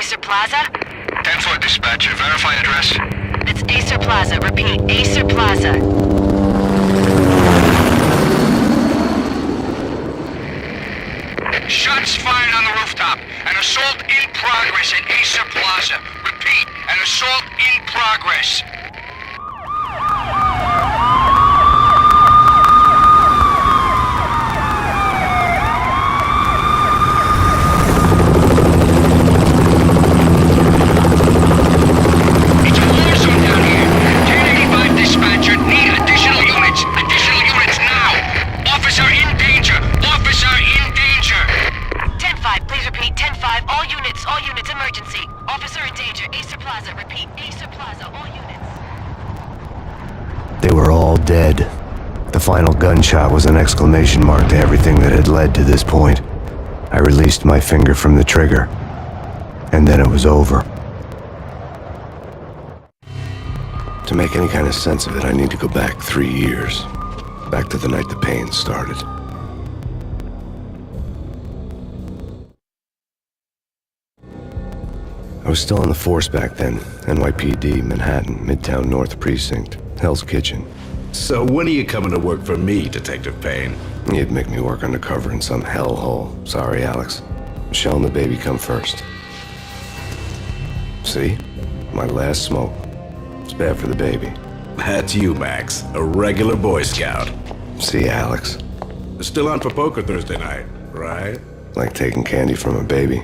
Acer Plaza? 10-4 dispatcher, verify address. It's Acer Plaza. Repeat, Acer Plaza. Shots fired on the rooftop. An assault in progress at Acer Plaza. Repeat, an assault in progress. It's a war zone down here. 1085 dispatcher, need additional units. Additional units now. Officer in danger. Officer in danger. 10-5, please repeat. 10-5, all units, emergency. Officer in danger, Acer Plaza. Repeat, Acer Plaza, all units. They were all dead. The final gunshot was an exclamation mark to everything that had led to this point. I released my finger from the trigger, and then it was over. To make any kind of sense of it, I need to go back 3 years. Back to the night the Payne started. I was still on the force back then. NYPD, Manhattan, Midtown North Precinct, Hell's Kitchen. So when are you coming to work for me, Detective Payne? You'd make me work undercover in some hellhole. Sorry, Alex. Michelle and the baby come first. See? My last smoke. It's bad for the baby. That's you, Max. A regular Boy Scout. See, Alex? Still on for poker Thursday night, right? Like taking candy from a baby.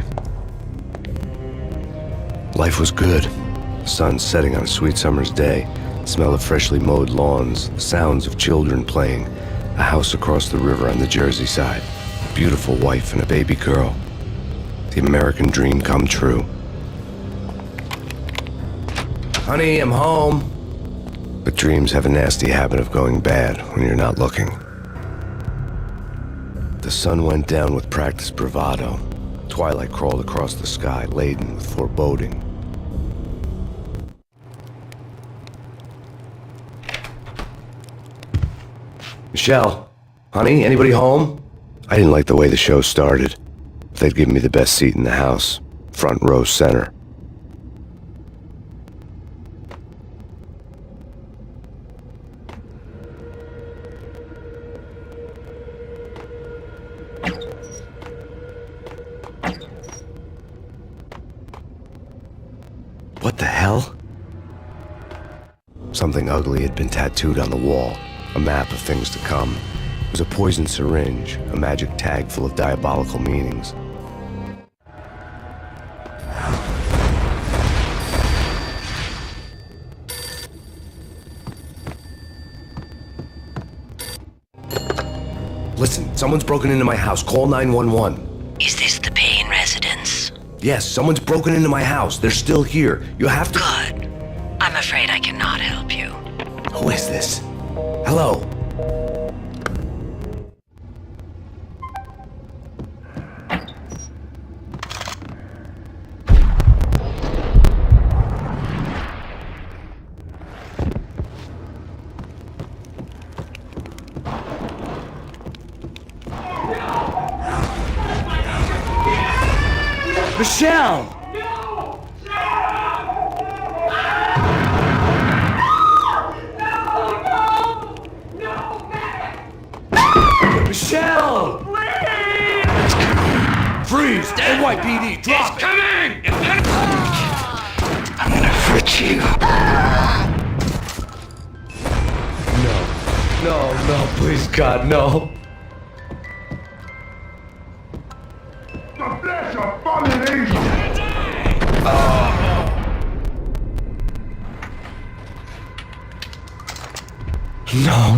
Life was good. The sun setting on a sweet summer's day. The smell of freshly mowed lawns. The sounds of children playing. A house across the river on the Jersey side. A beautiful wife and a baby girl. The American dream come true. Honey, I'm home. But dreams have a nasty habit of going bad when you're not looking. The sun went down with practiced bravado. Twilight crawled across the sky, laden with foreboding. Michelle, honey, anybody home? I didn't like the way the show started. They'd given me the best seat in the house, front row center. What the hell? Something ugly had been tattooed on the wall, a map of things to come. It was a poison syringe, a magic tag full of diabolical meanings. Listen, someone's broken into my house. Call 911. Is this the Payne residence? Yes, someone's broken into my house. They're still here. You have to... Good. I'm afraid I cannot help you. Who is this? Hello? Michelle! Michelle! Please! Freeze! NYPD, drop! It's coming! I'm gonna hurt you. No, please, God, no. The flesh of fallen angels!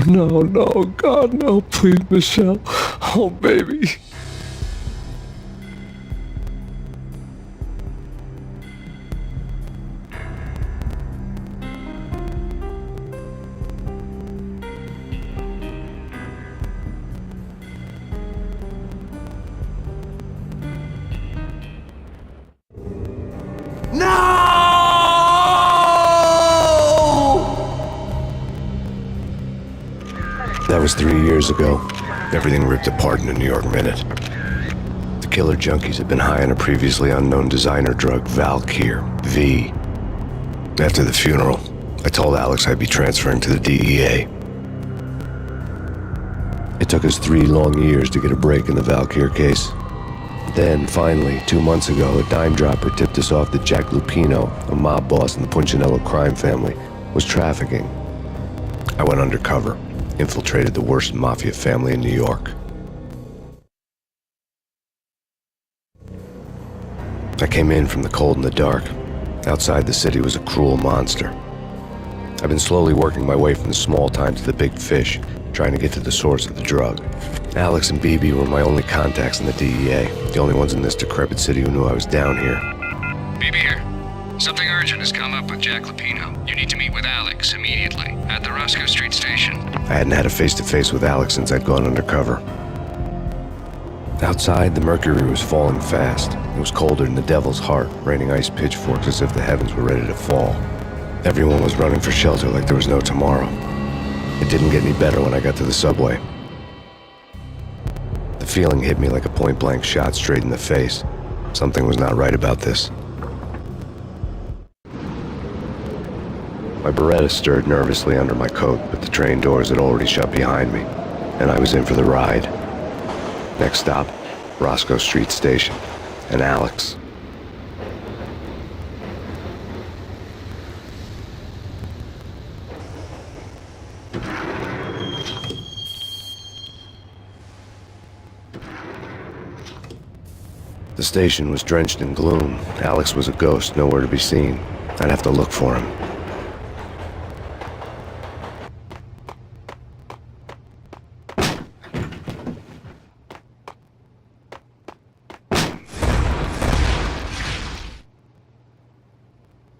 No, God, no, please, Michelle. Oh, baby. That was 3 years ago. Everything ripped apart in a New York minute. The killer junkies had been high on a previously unknown designer drug, Valkyr, V. After the funeral, I told Alex I'd be transferring to the DEA. It took us 3 long years to get a break in the Valkyr case. Then, finally, 2 months ago, a dime dropper tipped us off that Jack Lupino, a mob boss in the Punchinello crime family, was trafficking. I went undercover, infiltrated the worst mafia family in New York. I came in from the cold and the dark. Outside the city was a cruel monster. I've been slowly working my way from the small time to the big fish, trying to get to the source of the drug. Alex and BB were my only contacts in the DEA, the only ones in this decrepit city who knew I was down here. BB here. Something urgent has come up with Jack Lupino. You need to meet with Alex immediately at the Roscoe Street station. I hadn't had a face-to-face with Alex since I'd gone undercover. Outside, the mercury was falling fast. It was colder than the devil's heart, raining ice pitchforks as if the heavens were ready to fall. Everyone was running for shelter like there was no tomorrow. It didn't get any better when I got to the subway. The feeling hit me like a point-blank shot straight in the face. Something was not right about this. My Beretta stirred nervously under my coat, but the train doors had already shut behind me, and I was in for the ride. Next stop, Roscoe Street Station, and Alex. The station was drenched in gloom. Alex was a ghost, nowhere to be seen. I'd have to look for him.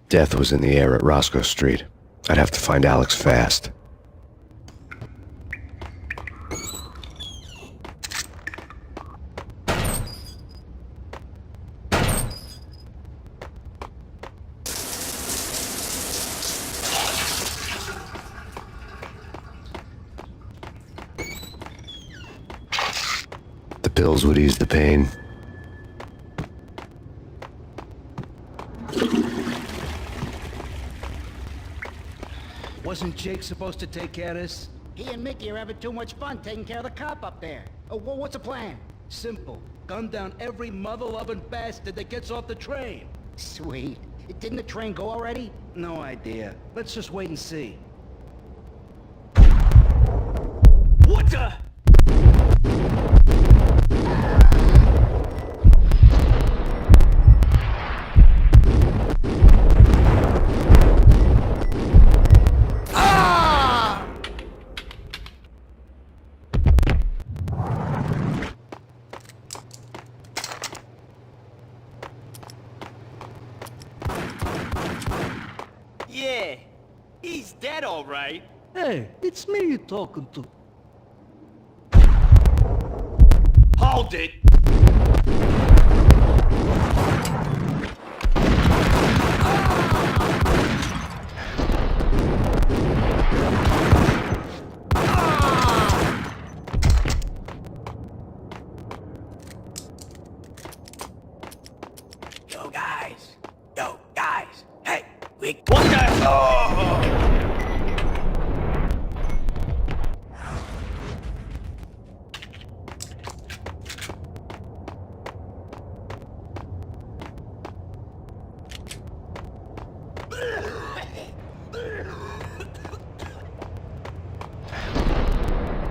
Death was in the air at Roscoe Street. I'd have to find Alex fast. The pills would ease the pain. Wasn't Jake supposed to take care of this? He and Mickey are having too much fun taking care of the cop up there. Oh, well, what's the plan? Simple. Gun down every mother-loving bastard that gets off the train. Sweet. Didn't the train go already? No idea. Let's just wait and see. What the? Yeah, he's dead all right. Hey, it's me you're talking to. Hold it! Yo, guys, hey, what the hell?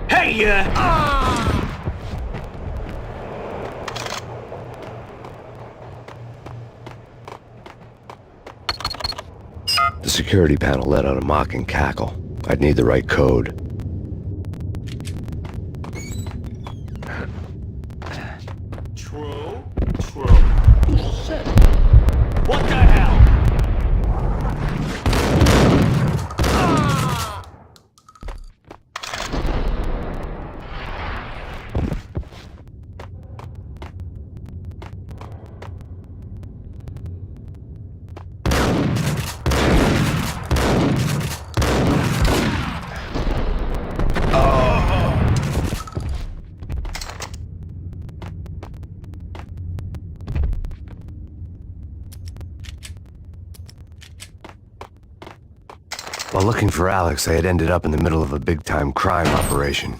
Hey, The security panel let out a mocking cackle. I'd need the right code. True. What the hell? While looking for Alex, I had ended up in the middle of a big-time crime operation.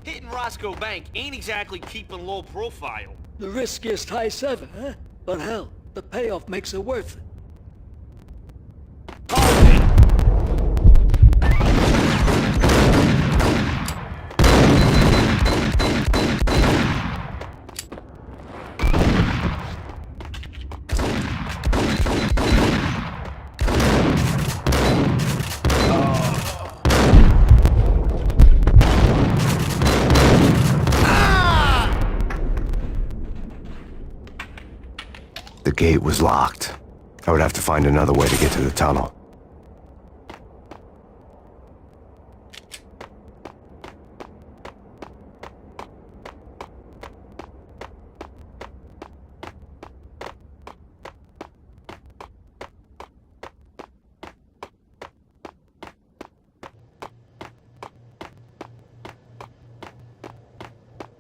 Hitting Roscoe Bank ain't exactly keeping low profile. The riskiest high seven, huh? But hell, the payoff makes it worth it. Hold it! The gate was locked. I would have to find another way to get to the tunnel.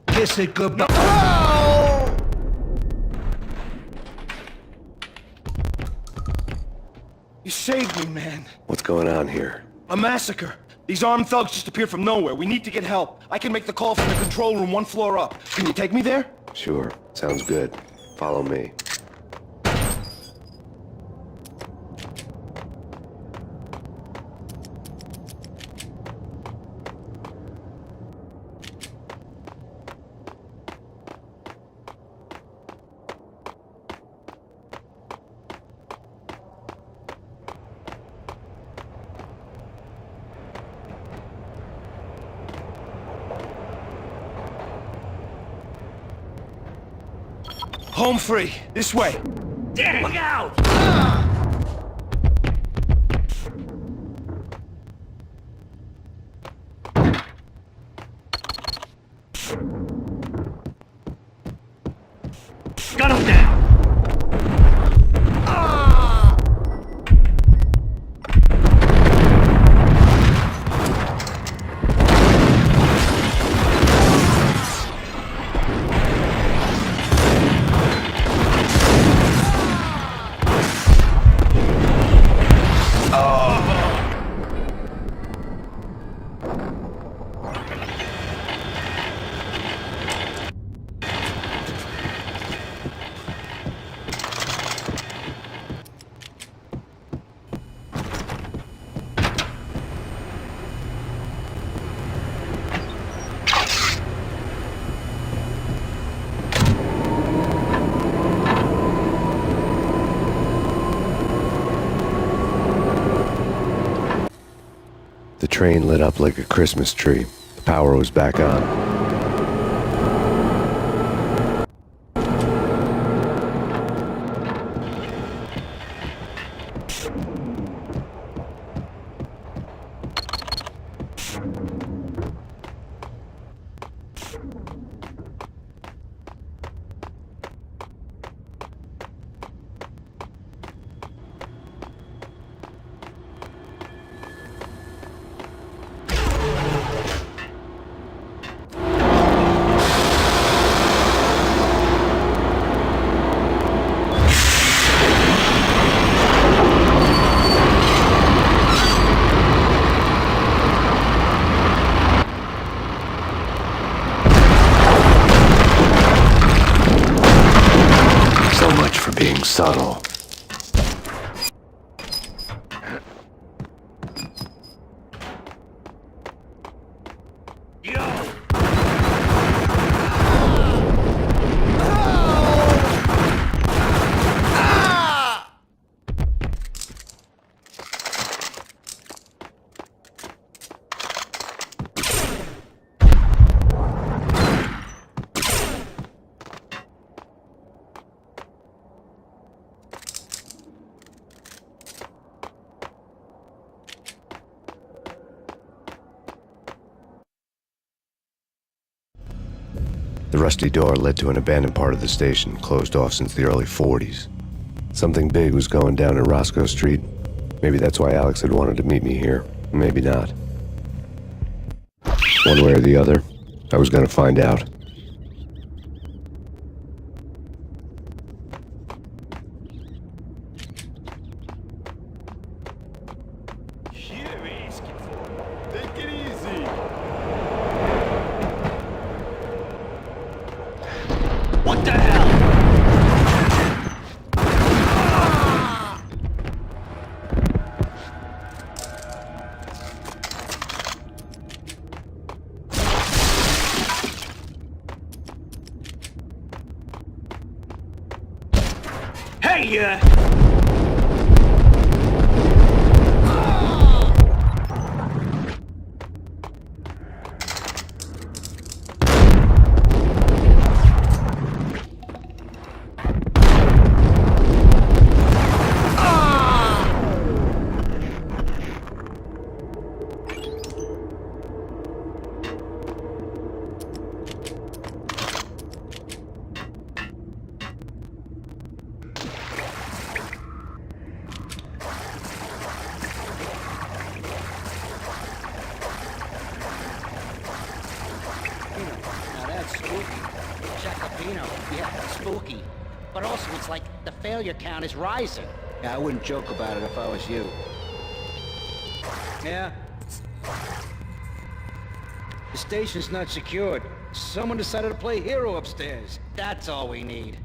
Kiss it goodbye. You saved me, man. What's going on here? A massacre. These armed thugs just appeared from nowhere. We need to get help. I can make the call from the control room 1 floor up. Can you take me there? Sure, sounds good. Follow me. Home free. This way. Damn, look out! Gun him down! The train lit up like a Christmas tree. The power was back on. So much for being subtle. Yo! The rusty door led to an abandoned part of the station, closed off since the early 40s. Something big was going down at Roscoe Street. Maybe that's why Alex had wanted to meet me here. Maybe not. One way or the other, I was gonna find out. What the hell? Hey, Now that's spooky. Jacopino, yeah, spooky. But also, it's like the failure count is rising. Yeah, I wouldn't joke about it if I was you. Yeah? The station's not secured. Someone decided to play hero upstairs. That's all we need.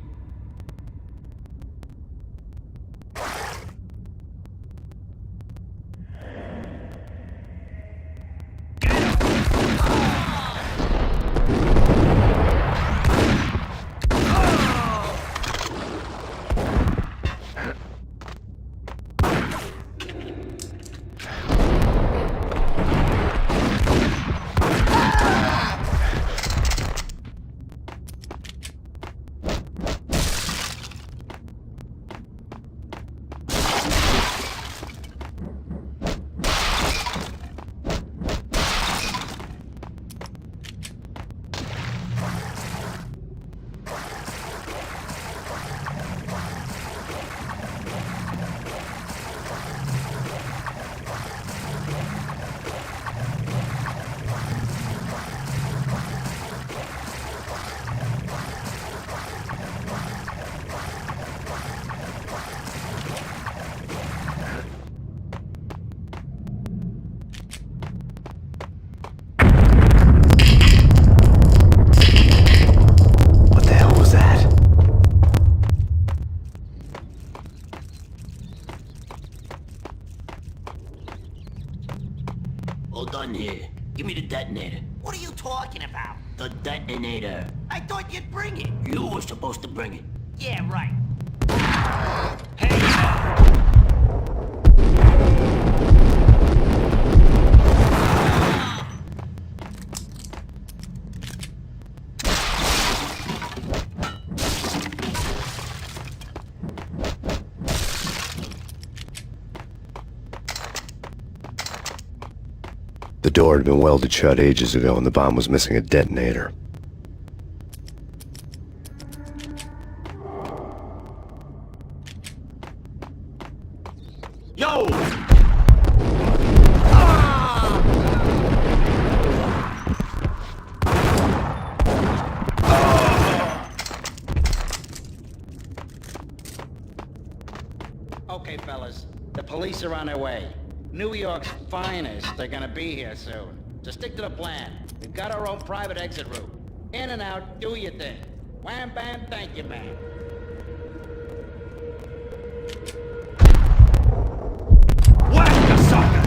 Hold on here. Give me the detonator. What are you talking about? The detonator. I thought you'd bring it. You were supposed to bring it. Yeah, right. The door had been welded shut ages ago and the bomb was missing a detonator. Yo! Okay, fellas. The police are on their way. New York's finest are gonna be here soon. So stick to the plan. We've got our own private exit route. In and out, do your thing. Wham bam, thank you, man. Whack the sucker!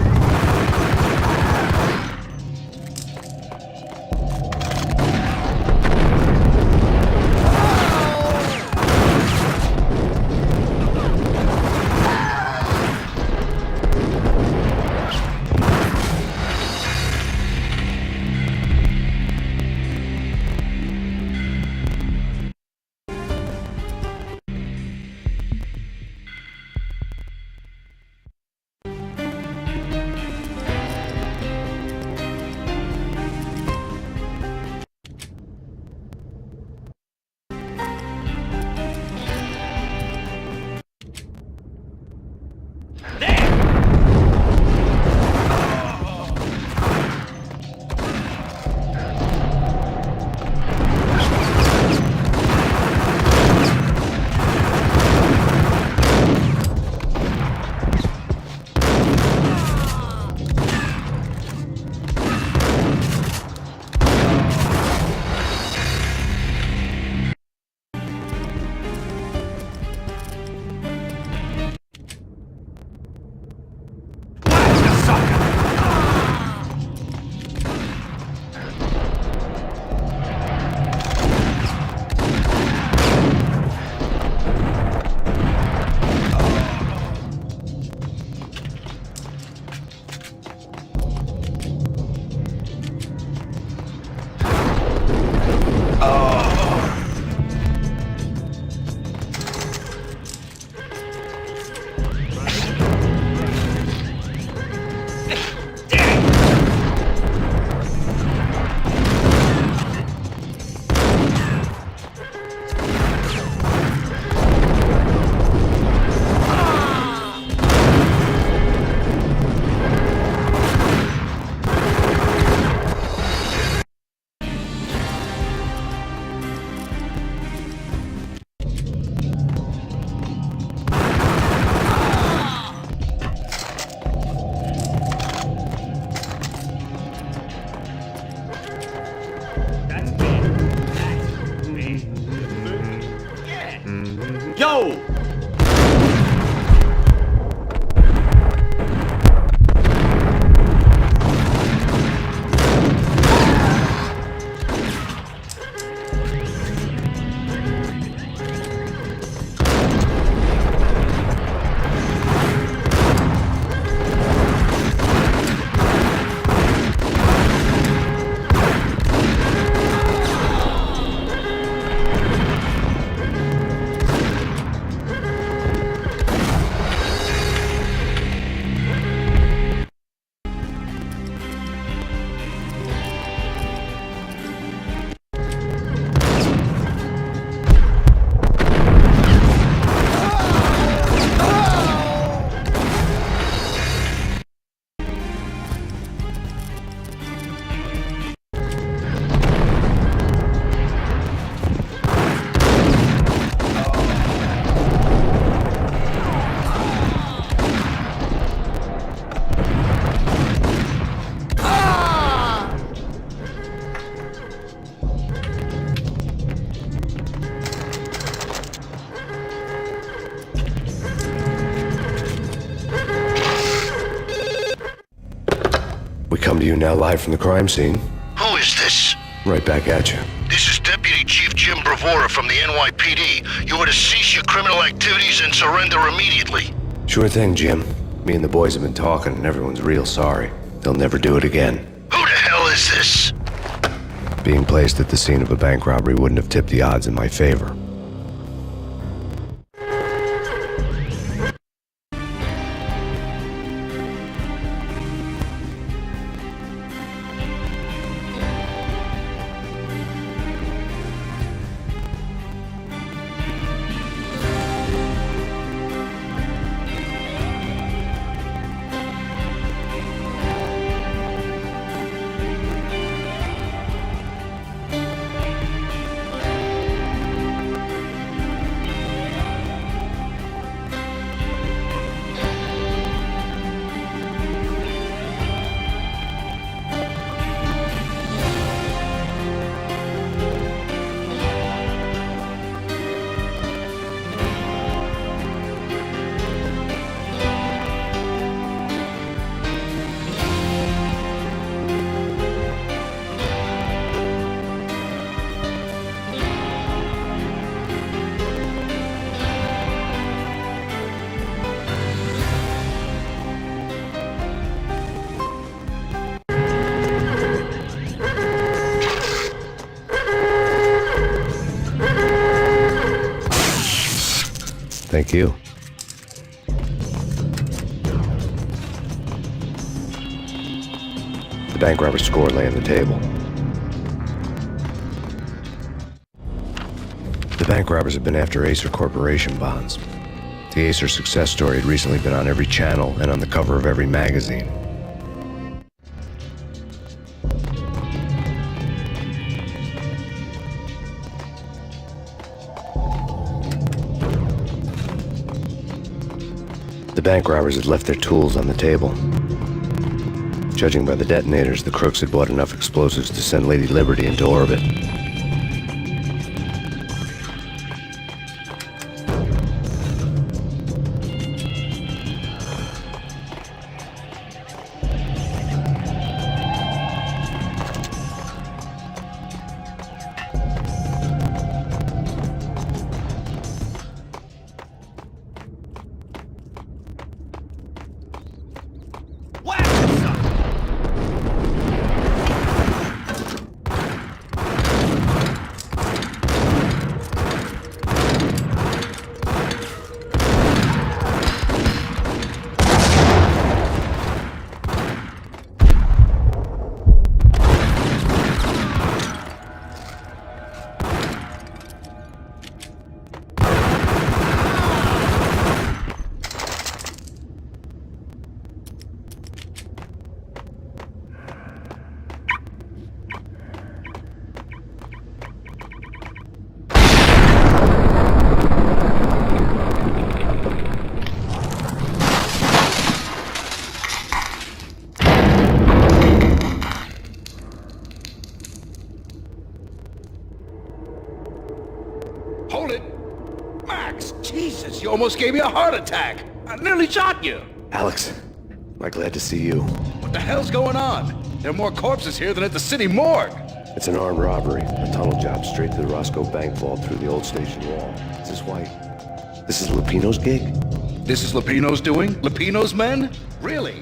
We come to you now live from the crime scene. Who is this? Right back at you. This is Deputy Chief Jim Bravura from the NYPD. You are to cease your criminal activities and surrender immediately. Sure thing, Jim. Me and the boys have been talking and everyone's real sorry. They'll never do it again. Who the hell is this? Being placed at the scene of a bank robbery wouldn't have tipped the odds in my favor. Thank you. The bank robber's score lay on the table. The bank robbers have been after Acer Corporation bonds. The Acer success story had recently been on every channel and on the cover of every magazine. The bank robbers had left their tools on the table. Judging by the detonators, the crooks had bought enough explosives to send Lady Liberty into orbit. Hold it! Max, Jesus, you almost gave me a heart attack! I nearly shot you! Alex, am I glad to see you. What the hell's going on? There are more corpses here than at the city morgue! It's an armed robbery, a tunnel job straight to the Roscoe Bank vault through the old station wall. Is this why? This is Lupino's gig? This is Lupino's doing? Lupino's men? Really?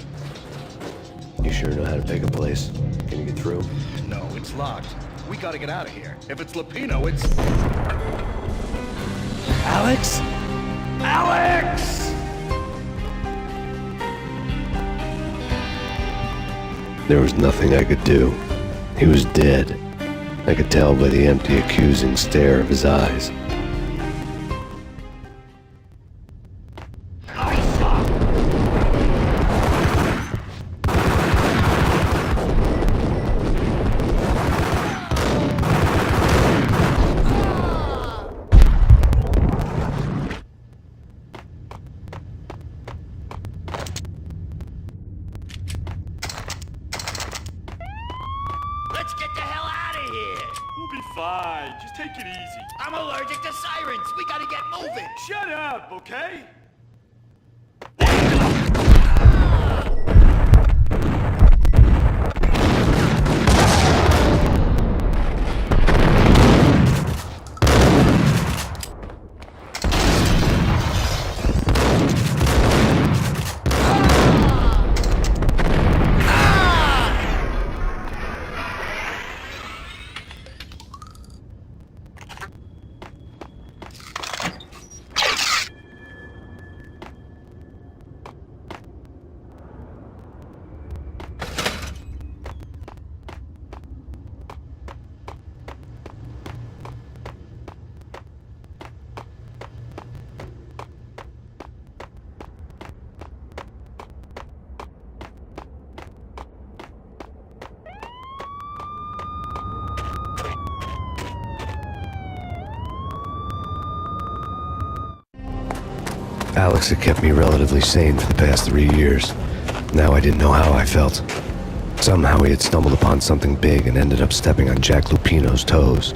You sure know how to pick a place? Can you get through? No, it's locked. We gotta get out of here. If it's Lupino, it's... Alex? Alex! There was nothing I could do. He was dead. I could tell by the empty, accusing stare of his eyes. Let's get the hell out of here! We'll be fine. Just take it easy. I'm allergic to sirens! We gotta get moving! Shut up, okay? Alex had kept me relatively sane for the past 3 years. Now I didn't know how I felt. Somehow he had stumbled upon something big and ended up stepping on Jack Lupino's toes.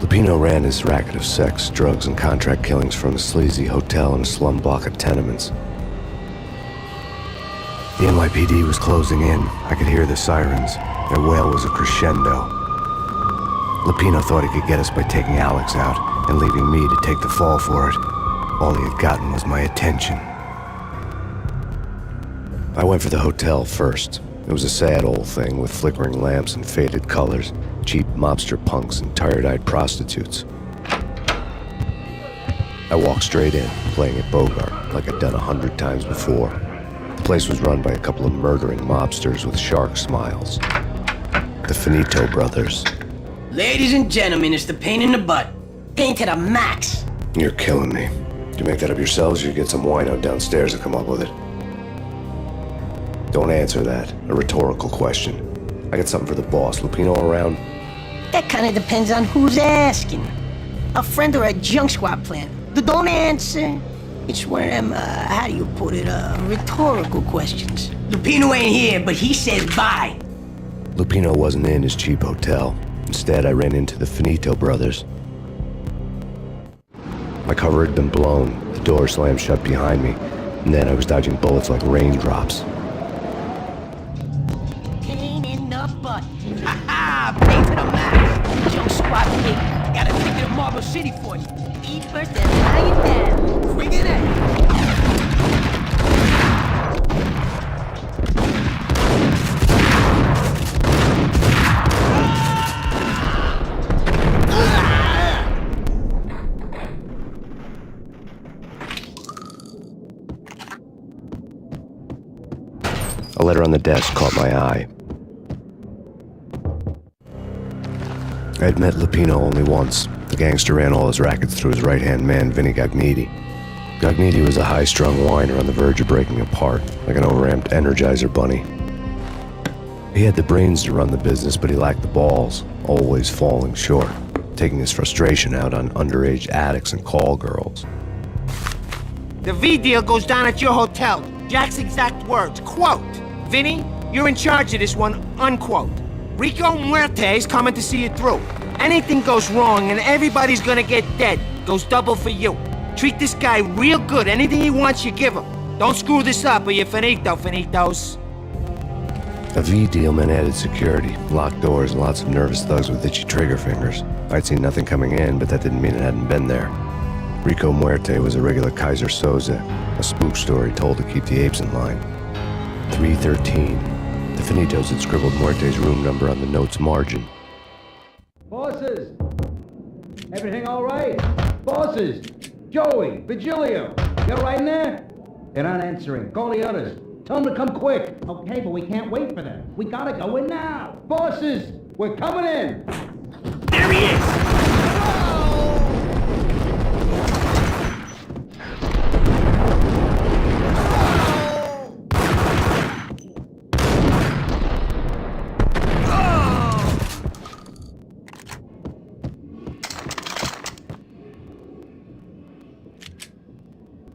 Lupino ran his racket of sex, drugs, and contract killings from a sleazy hotel in a slum block of tenements. The NYPD was closing in. I could hear the sirens. Their wail was a crescendo. Lupino thought he could get us by taking Alex out and leaving me to take the fall for it. All he had gotten was my attention. I went for the hotel first. It was a sad old thing with flickering lamps and faded colors, cheap mobster punks and tired-eyed prostitutes. I walked straight in, playing at Bogart like I'd done 100 times before. The place was run by a couple of murdering mobsters with shark smiles. The Finito brothers. Ladies and gentlemen, it's the pain in the butt. Pain to the max. You're killing me. You make that up yourselves, or you get some wino downstairs to come up with it? Don't answer that. A rhetorical question. I got something for the boss. Lupino around? That kind of depends on who's asking. A friend or a junk squad plan. Don't answer. It's one of them, how do you put it, rhetorical questions. Lupino ain't here, but he said bye. Lupino wasn't in his cheap hotel. Instead, I ran into the Finito brothers. My cover had been blown, the door slammed shut behind me, and then I was dodging bullets like raindrops. Pain in the butt. Ha ha! Pain to the max. Junk squad pig. Got a ticket to Marble City for you. Eat first and lie it down. Bring it in. A letter on the desk caught my eye. I had met Lupino only once. The gangster ran all his rackets through his right-hand man, Vinny Gagniti. Gagniti was a high-strung whiner on the verge of breaking apart, like an overamped Energizer bunny. He had the brains to run the business, but he lacked the balls, always falling short, taking his frustration out on underage addicts and call girls. The V deal goes down at your hotel. Jack's exact words, quote, "Vinny, you're in charge of this one," unquote. Rico Muerte's coming to see it through. Anything goes wrong and everybody's gonna get dead, goes double for you. Treat this guy real good. Anything he wants, you give him. Don't screw this up or you're finito, finitos. A V deal meant added security, locked doors, and lots of nervous thugs with itchy trigger fingers. I'd seen nothing coming in, but that didn't mean it hadn't been there. Rico Muerte was a regular Kaiser Soze, a spook story told to keep the apes in line. 313. The Finitos had scribbled Muerte's room number on the note's margin. Bosses! Everything all right? Bosses! Joey! Vigilio! You all right in there? They're not answering. Call the others. Tell them to come quick. Okay, but we can't wait for them. We gotta go in now. Bosses! We're coming in! There he is!